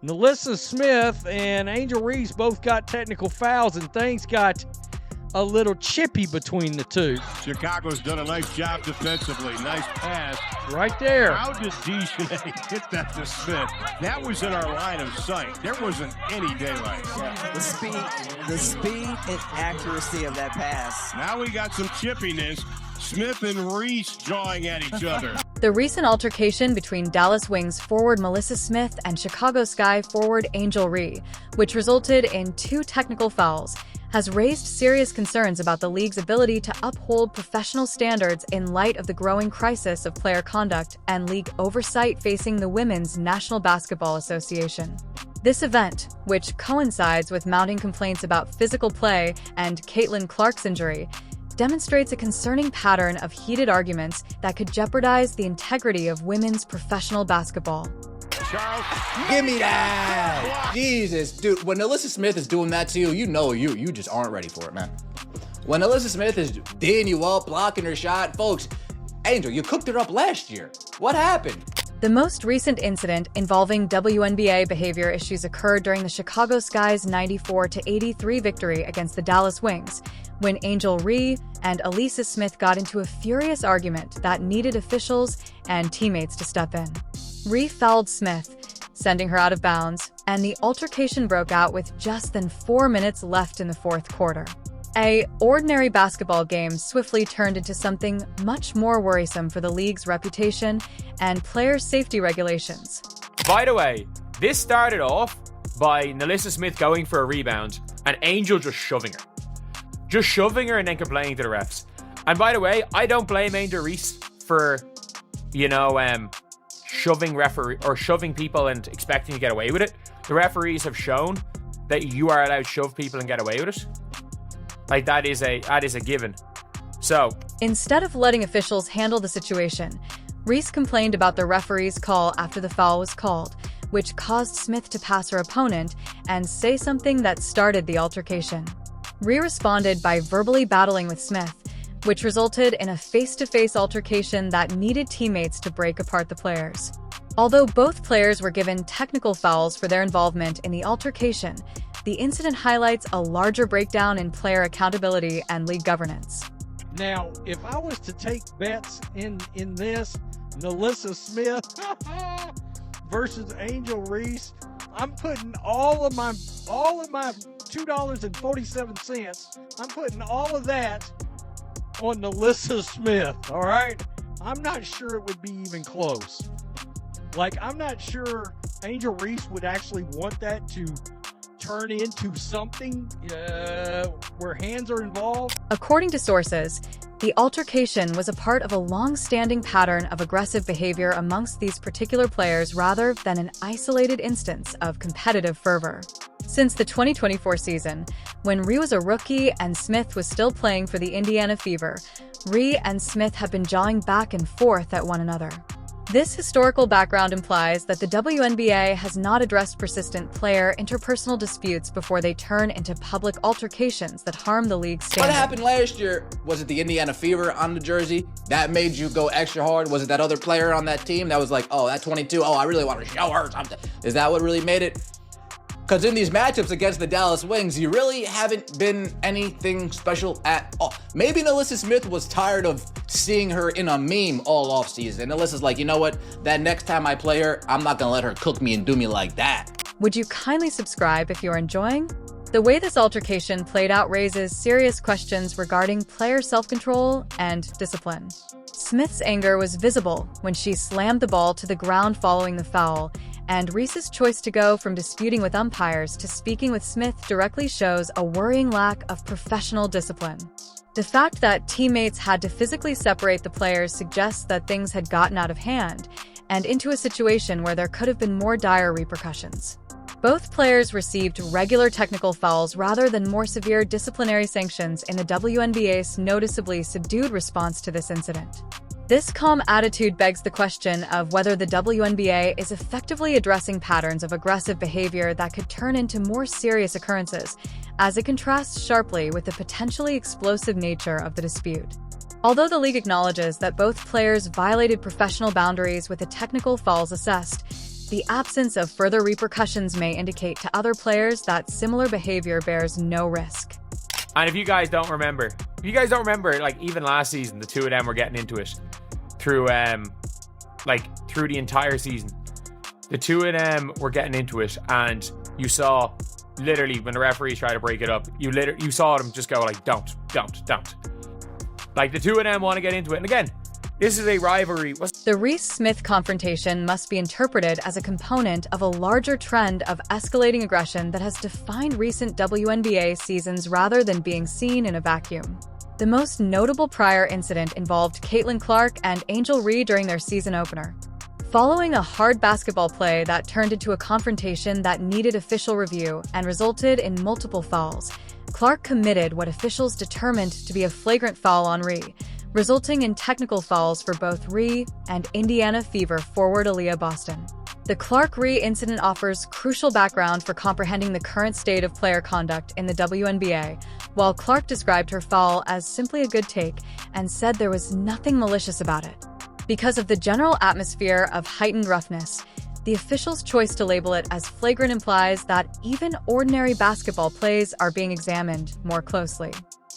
Nalyssa Smith and Angel Reese both got technical fouls, and things got a little chippy between the two. Chicago's done a nice job defensively. Nice pass. Right there. How did Dejanay hit that to Smith? That was in our line of sight. There wasn't any daylight. Yeah, the speed and accuracy of that pass. Now we got some chippiness. Smith and Reese jawing at each other. The recent altercation between Dallas Wings forward Nalyssa Smith and Chicago Sky forward Angel Reese, which resulted in 2 technical fouls, has raised serious concerns about the league's ability to uphold professional standards in light of the growing crisis of player conduct and league oversight facing the Women's National Basketball Association. This event, which coincides with mounting complaints about physical play and Caitlin Clark's injury, demonstrates a concerning pattern of heated arguments that could jeopardize the integrity of women's professional basketball. Charles, Give me that! Jesus, dude, when Nalyssa Smith is doing that to you, you know you just aren't ready for it, man. When Nalyssa Smith is D'ing you up, blocking her shot, folks, Angel, you cooked her up last year. What happened? The most recent incident involving WNBA behavior issues occurred during the Chicago Sky's 94-83 victory against the Dallas Wings, when Angel Reese and Nalyssa Smith got into a furious argument that needed officials and teammates to step in. Reese fouled Smith, sending her out of bounds, and the altercation broke out with just than 4 minutes left in the fourth quarter. An ordinary basketball game swiftly turned into something much more worrisome for the league's reputation and player safety regulations. By the way, this started off by Nalyssa Smith going for a rebound and Angel just shoving her. Just shoving her and then complaining to the refs. And by the way, I don't blame Angel Reese for, shoving people and expecting to get away with it. The referees have shown that you are allowed to shove people and get away with it. Like, that is a given. So, instead of letting officials handle the situation, Reese complained about the referee's call after the foul was called, which caused Smith to pass her opponent and say something that started the altercation. Reese responded by verbally battling with Smith, which resulted in a face-to-face altercation that needed teammates to break apart the players. Although both players were given technical fouls for their involvement in the altercation, the incident highlights a larger breakdown in player accountability and league governance. Now, if I was to take bets in this, Nalyssa Smith versus Angel Reese, I'm putting all of my $2.47. I'm putting all of that on Nalyssa Smith. All right, I'm not sure it would be even close. Like, I'm not sure Angel Reese would actually want that to turn into something where hands are involved. According to sources, the altercation was a part of a long-standing pattern of aggressive behavior amongst these particular players rather than an isolated instance of competitive fervor. Since the 2024 season, when Reese was a rookie and Smith was still playing for the Indiana Fever, Reese and Smith have been jawing back and forth at one another. This historical background implies that the WNBA has not addressed persistent player interpersonal disputes before they turn into public altercations that harm the league's standing. What happened last year? Was it the Indiana Fever on the jersey? That made you go extra hard? Was it that other player on that team that was like, oh, that 22, I really want to show her something? Is that what really made it? Because in these matchups against the Dallas Wings, you really haven't been anything special at all. Maybe Nalyssa Smith was tired of seeing her in a meme all offseason. Nalyssa's like, you know what? That next time I play her, I'm not going to let her cook me and do me like that. Would you kindly subscribe if you're enjoying? The way this altercation played out raises serious questions regarding player self-control and discipline. Smith's anger was visible when she slammed the ball to the ground following the foul, and Reese's choice to go from disputing with umpires to speaking with Smith directly shows a worrying lack of professional discipline. The fact that teammates had to physically separate the players suggests that things had gotten out of hand and into a situation where there could have been more dire repercussions. Both players received regular technical fouls rather than more severe disciplinary sanctions in the WNBA's noticeably subdued response to this incident. This calm attitude begs the question of whether the WNBA is effectively addressing patterns of aggressive behavior that could turn into more serious occurrences, as it contrasts sharply with the potentially explosive nature of the dispute. Although the league acknowledges that both players violated professional boundaries with the technical fouls assessed, the absence of further repercussions may indicate to other players that similar behavior bears no risk. And if you guys don't remember, like even last season, the two of them were getting into it through the entire season. The two of them were getting into it, and you saw literally when the referees tried to break it up, you saw them just go like, don't. Like the two of them want to get into it. And again, this is a rivalry. The Reese-Smith confrontation must be interpreted as a component of a larger trend of escalating aggression that has defined recent WNBA seasons rather than being seen in a vacuum. The most notable prior incident involved Caitlin Clark and Angel Reese during their season opener. Following a hard basketball play that turned into a confrontation that needed official review and resulted in multiple fouls, Clark committed what officials determined to be a flagrant foul on Reese, resulting in technical fouls for both Reese and Indiana Fever forward Aaliyah Boston. The Clark-Reese incident offers crucial background for comprehending the current state of player conduct in the WNBA, while Clark described her foul as simply a good take and said there was nothing malicious about it. Because of the general atmosphere of heightened roughness, the officials' choice to label it as flagrant implies that even ordinary basketball plays are being examined more closely.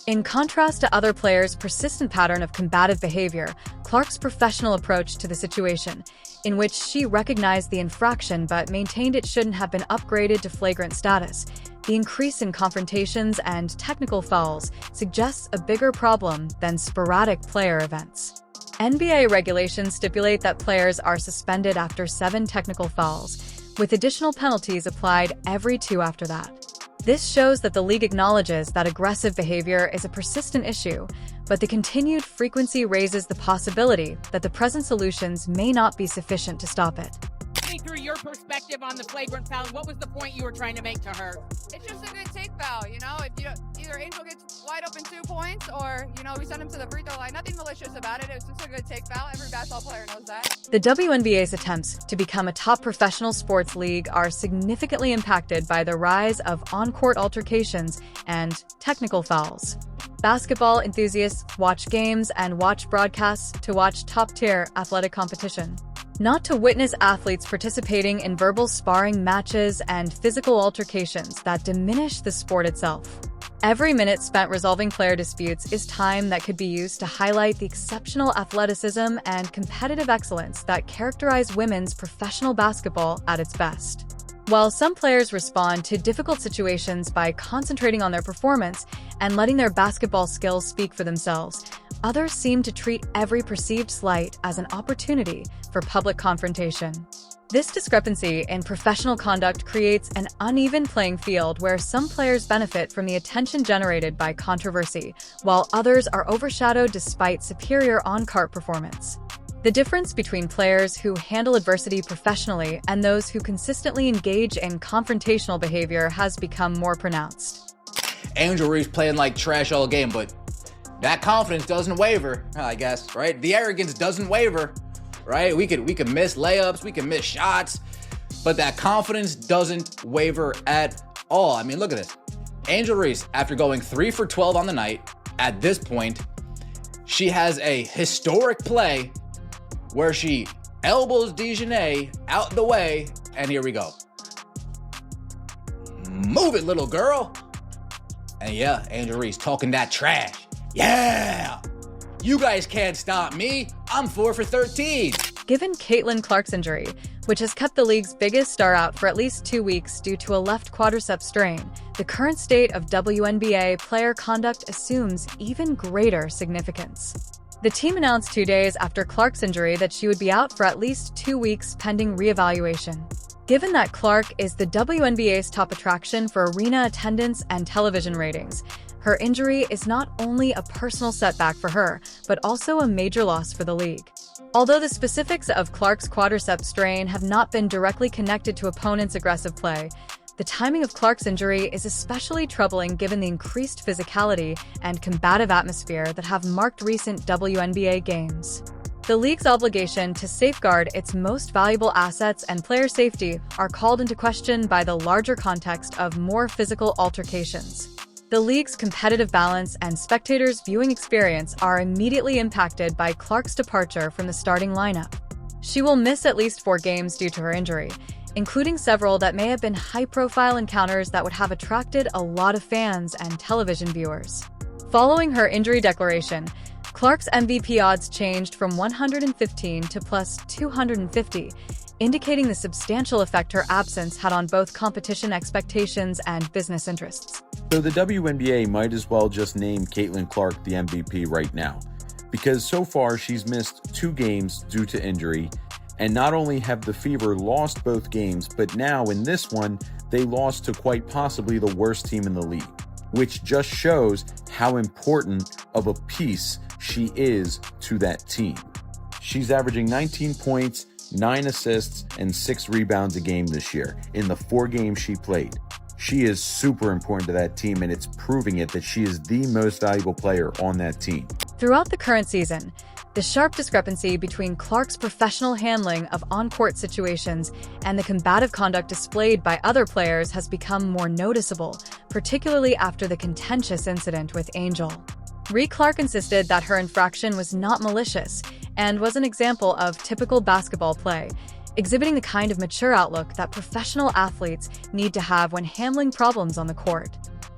In contrast to other players' persistent pattern of combative behavior, Clark's professional approach to the situation, in which she recognized the infraction but maintained it shouldn't have been upgraded to flagrant status, the increase in confrontations and technical fouls suggests a bigger problem than sporadic player events. NBA regulations stipulate that players are suspended after 7 technical fouls, with additional penalties applied every 2 after that. This shows that the league acknowledges that aggressive behavior is a persistent issue, but the continued frequency raises the possibility that the present solutions may not be sufficient to stop it. Through your perspective on the flagrant foul, what was the point you were trying to make to her? It's just a good take foul, you know? If either Angel gets wide open 2 points or, we send him to the free throw line. Nothing malicious about it. It was just a good take foul. Every basketball player knows that. The WNBA's attempts to become a top professional sports league are significantly impacted by the rise of on-court altercations and technical fouls. Basketball enthusiasts watch games and watch broadcasts to watch top-tier athletic competition, not to witness athletes participating in verbal sparring matches and physical altercations that diminish the sport itself. Every minute spent resolving player disputes is time that could be used to highlight the exceptional athleticism and competitive excellence that characterize women's professional basketball at its best. While some players respond to difficult situations by concentrating on their performance and letting their basketball skills speak for themselves, others seem to treat every perceived slight as an opportunity for public confrontation. This discrepancy in professional conduct creates an uneven playing field where some players benefit from the attention generated by controversy, while others are overshadowed despite superior on-court performance. The difference between players who handle adversity professionally and those who consistently engage in confrontational behavior has become more pronounced. Angel Reese playing like trash all game, but that confidence doesn't waver, I guess, right? The arrogance doesn't waver, right? We could miss layups, we can miss shots, but that confidence doesn't waver at all. I mean, look at this. Angel Reese, after going 3 for 12 on the night, at this point, she has a historic play where she elbows Dejanay out the way, and here we go. Move it, little girl. And yeah, Angel Reese talking that trash. Yeah! You guys can't stop me. I'm 4 for 13. Given Caitlin Clark's injury, which has kept the league's biggest star out for at least 2 weeks due to a left quadricep strain, the current state of WNBA player conduct assumes even greater significance. The team announced 2 days after Clark's injury that she would be out for at least 2 weeks pending reevaluation. Given that Clark is the WNBA's top attraction for arena attendance and television ratings, her injury is not only a personal setback for her, but also a major loss for the league. Although the specifics of Clark's quadricep strain have not been directly connected to opponents' aggressive play, the timing of Clark's injury is especially troubling given the increased physicality and combative atmosphere that have marked recent WNBA games. The league's obligation to safeguard its most valuable assets and player safety are called into question by the larger context of more physical altercations. The league's competitive balance and spectators' viewing experience are immediately impacted by Clark's departure from the starting lineup. She will miss at least 4 games due to her injury, including several that may have been high-profile encounters that would have attracted a lot of fans and television viewers. Following her injury declaration, Clark's MVP odds changed from 115 to plus 250, indicating the substantial effect her absence had on both competition expectations and business interests. So the WNBA might as well just name Caitlin Clark the MVP right now, because so far she's missed 2 games due to injury, and not only have the Fever lost both games, but now in this one, they lost to quite possibly the worst team in the league, which just shows how important of a piece she is to that team. She's averaging 19 points, 9 assists, and 6 rebounds a game this year in the 4 games she played. She is super important to that team, and it's proving it that she is the most valuable player on that team. Throughout the current season, the sharp discrepancy between Clark's professional handling of on-court situations and the combative conduct displayed by other players has become more noticeable, particularly after the contentious incident with Angel. Clark insisted that her infraction was not malicious and was an example of typical basketball play, exhibiting the kind of mature outlook that professional athletes need to have when handling problems on the court.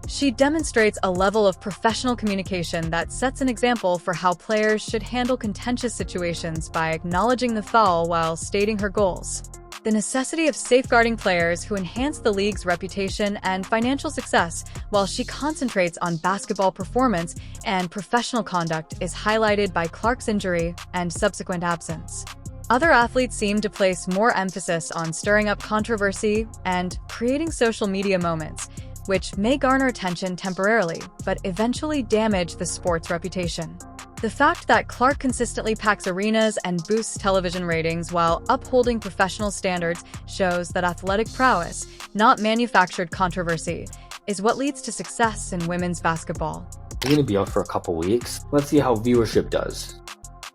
She demonstrates a level of professional communication that sets an example for how players should handle contentious situations by acknowledging the foul while stating her goals. The necessity of safeguarding players who enhance the league's reputation and financial success while she concentrates on basketball performance and professional conduct is highlighted by Clark's injury and subsequent absence. Other athletes seem to place more emphasis on stirring up controversy and creating social media moments, which may garner attention temporarily, but eventually damage the sport's reputation. The fact that Clark consistently packs arenas and boosts television ratings while upholding professional standards shows that athletic prowess, not manufactured controversy, is what leads to success in women's basketball. She's going to be out for a couple weeks. Let's see how viewership does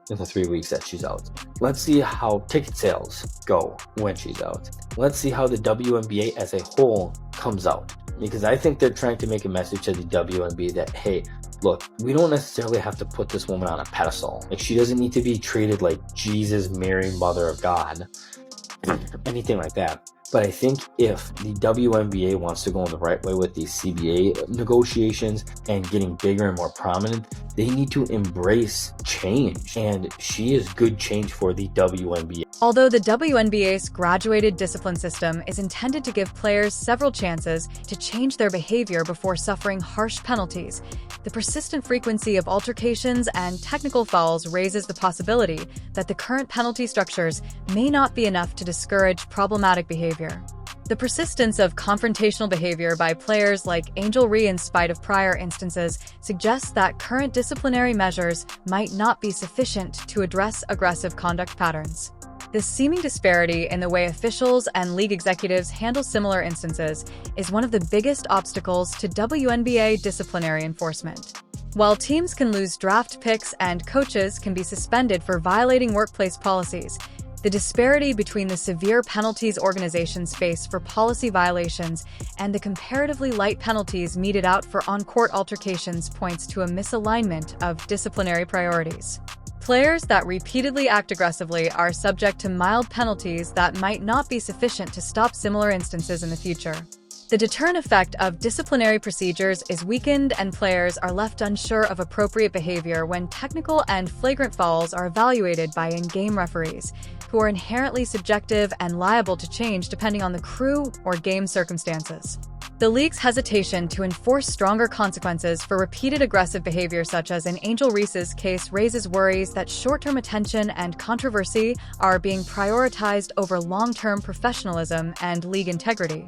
in the 3 weeks that she's out. Let's see how ticket sales go when she's out. Let's see how the WNBA as a whole comes out. Because I think they're trying to make a message to the WNBA that, hey, look, we don't necessarily have to put this woman on a pedestal. Like, she doesn't need to be treated like Jesus, Mary, Mother of God, anything like that. But I think if the WNBA wants to go in the right way with these CBA negotiations and getting bigger and more prominent, they need to embrace change. And she is good change for the WNBA. Although the WNBA's graduated discipline system is intended to give players several chances to change their behavior before suffering harsh penalties, the persistent frequency of altercations and technical fouls raises the possibility that the current penalty structures may not be enough to discourage problematic behavior. The persistence of confrontational behavior by players like Angel Reese in spite of prior instances suggests that current disciplinary measures might not be sufficient to address aggressive conduct patterns. This seeming disparity in the way officials and league executives handle similar instances is one of the biggest obstacles to WNBA disciplinary enforcement. While teams can lose draft picks and coaches can be suspended for violating workplace policies, the disparity between the severe penalties organizations face for policy violations and the comparatively light penalties meted out for on-court altercations points to a misalignment of disciplinary priorities. Players that repeatedly act aggressively are subject to mild penalties that might not be sufficient to stop similar instances in the future. The deterrent effect of disciplinary procedures is weakened and players are left unsure of appropriate behavior when technical and flagrant fouls are evaluated by in-game referees, who are inherently subjective and liable to change depending on the crew or game circumstances. The league's hesitation to enforce stronger consequences for repeated aggressive behavior such as in Angel Reese's case raises worries that short-term attention and controversy are being prioritized over long-term professionalism and league integrity.